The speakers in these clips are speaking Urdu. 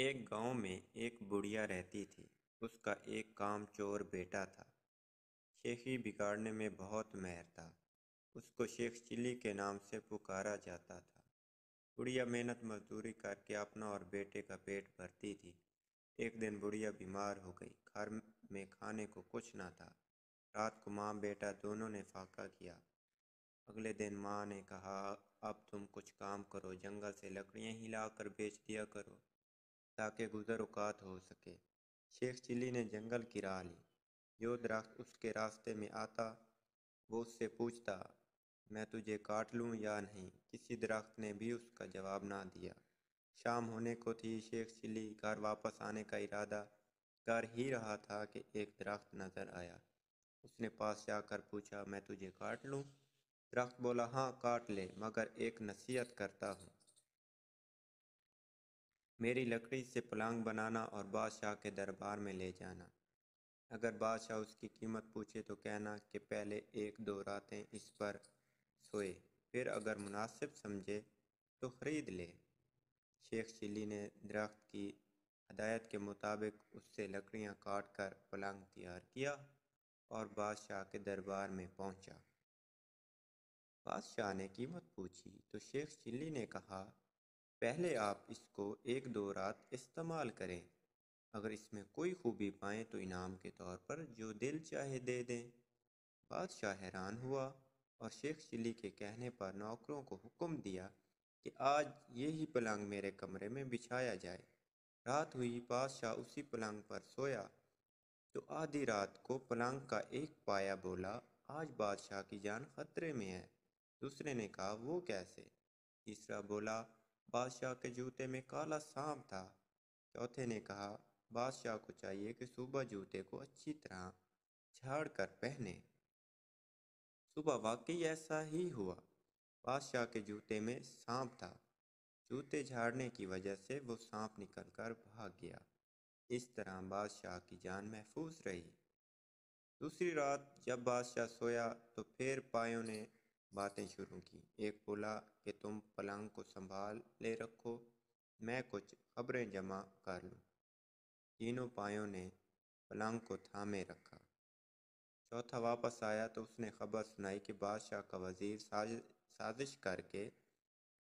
ایک گاؤں میں ایک بڑھیا رہتی تھی۔ اس کا ایک کام چور بیٹا تھا۔ شیخی بگاڑنے میں بہت ماہر تھا۔ اس کو شیخ چلی کے نام سے پکارا جاتا تھا۔ بڑھیا محنت مزدوری کر کے اپنا اور بیٹے کا پیٹ بھرتی تھی۔ ایک دن بڑھیا بیمار ہو گئی۔ گھر میں کھانے کو کچھ نہ تھا۔ رات کو ماں بیٹا دونوں نے فاقہ کیا۔ اگلے دن ماں نے کہا، اب تم کچھ کام کرو، جنگل سے لکڑیاں ہی لا کر بیچ دیا کرو تاکہ گزر اوقات ہو سکے۔ شیخ چلی نے جنگل کی راہ لی۔ جو درخت اس کے راستے میں آتا وہ اس سے پوچھتا، میں تجھے کاٹ لوں یا نہیں؟ کسی درخت نے بھی اس کا جواب نہ دیا۔ شام ہونے کو تھی۔ شیخ چلی گھر واپس آنے کا ارادہ کر ہی رہا تھا کہ ایک درخت نظر آیا۔ اس نے پاس جا کر پوچھا، میں تجھے کاٹ لوں؟ درخت بولا، ہاں کاٹ لے، مگر ایک نصیحت کرتا ہوں۔ میری لکڑی سے پلنگ بنانا اور بادشاہ کے دربار میں لے جانا۔ اگر بادشاہ اس کی قیمت پوچھے تو کہنا کہ پہلے ایک دو راتیں اس پر سوئے، پھر اگر مناسب سمجھے تو خرید لے۔ شیخ چلی نے درخت کی ہدایت کے مطابق اس سے لکڑیاں کاٹ کر پلنگ تیار کیا اور بادشاہ کے دربار میں پہنچا۔ بادشاہ نے قیمت پوچھی تو شیخ چلی نے کہا، پہلے آپ اس کو ایک دو رات استعمال کریں۔ اگر اس میں کوئی خوبی پائیں تو انعام کے طور پر جو دل چاہے دے دیں۔ بادشاہ حیران ہوا اور شیخ چلی کے کہنے پر نوکروں کو حکم دیا کہ آج یہی پلنگ میرے کمرے میں بچھایا جائے۔ رات ہوئی، بادشاہ اسی پلنگ پر سویا تو آدھی رات کو پلنگ کا ایک پایا بولا، آج بادشاہ کی جان خطرے میں ہے۔ دوسرے نے کہا، وہ کیسے؟ تیسرا بولا، بادشاہ کے جوتے میں کالا سانپ تھا۔ چوتھے نے کہا، بادشاہ کو چاہیے کہ صبح جوتے کو اچھی طرح جھاڑ کر پہنے۔ صبح واقعی ایسا ہی ہوا۔ بادشاہ کے جوتے میں سانپ تھا۔ جوتے جھاڑنے کی وجہ سے وہ سانپ نکل کر بھاگ گیا۔ اس طرح بادشاہ کی جان محفوظ رہی۔ دوسری رات جب بادشاہ سویا تو پھر پایوں نے باتیں شروع کی۔ ایک بولا کہ تم پلنگ کو سنبھالے رکھو، میں کچھ خبریں جمع کر لوں۔ تینوں پایوں نے پلنگ کو تھامے رکھا۔ چوتھا واپس آیا تو اس نے خبر سنائی کہ بادشاہ کا وزیر سازش کر کے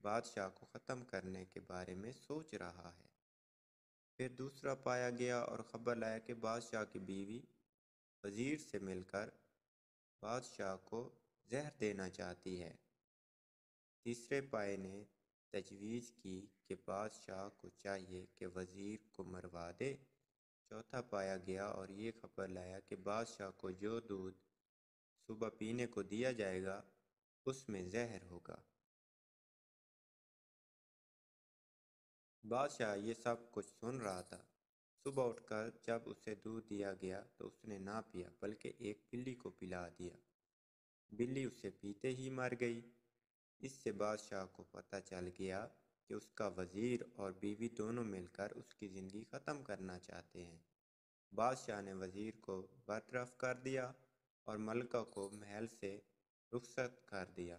بادشاہ کو ختم کرنے کے بارے میں سوچ رہا ہے۔ پھر دوسرا پایا گیا اور خبر لایا کہ بادشاہ کی بیوی وزیر سے مل کر بادشاہ کو زہر دینا چاہتی ہے۔ تیسرے پائے نے تجویز کی کہ بادشاہ کو چاہیے کہ وزیر کو مروا دے۔ چوتھا پایا گیا اور یہ خبر لایا کہ بادشاہ کو جو دودھ صبح پینے کو دیا جائے گا اس میں زہر ہوگا۔ بادشاہ یہ سب کچھ سن رہا تھا۔ صبح اٹھ کر جب اسے دودھ دیا گیا تو اس نے نہ پیا بلکہ ایک بلی کو پلا دیا۔ بلی اسے پیتے ہی مر گئی۔ اس سے بادشاہ کو پتہ چل گیا کہ اس کا وزیر اور بیوی دونوں مل کر اس کی زندگی ختم کرنا چاہتے ہیں۔ بادشاہ نے وزیر کو برطرف کر دیا اور ملکہ کو محل سے رخصت کر دیا۔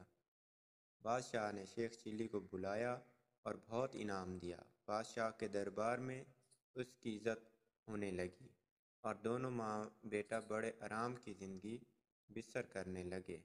بادشاہ نے شیخ چلی کو بلایا اور بہت انعام دیا۔ بادشاہ کے دربار میں اس کی عزت ہونے لگی اور دونوں ماں بیٹا بڑے آرام کی زندگی بسر کرنے لگے۔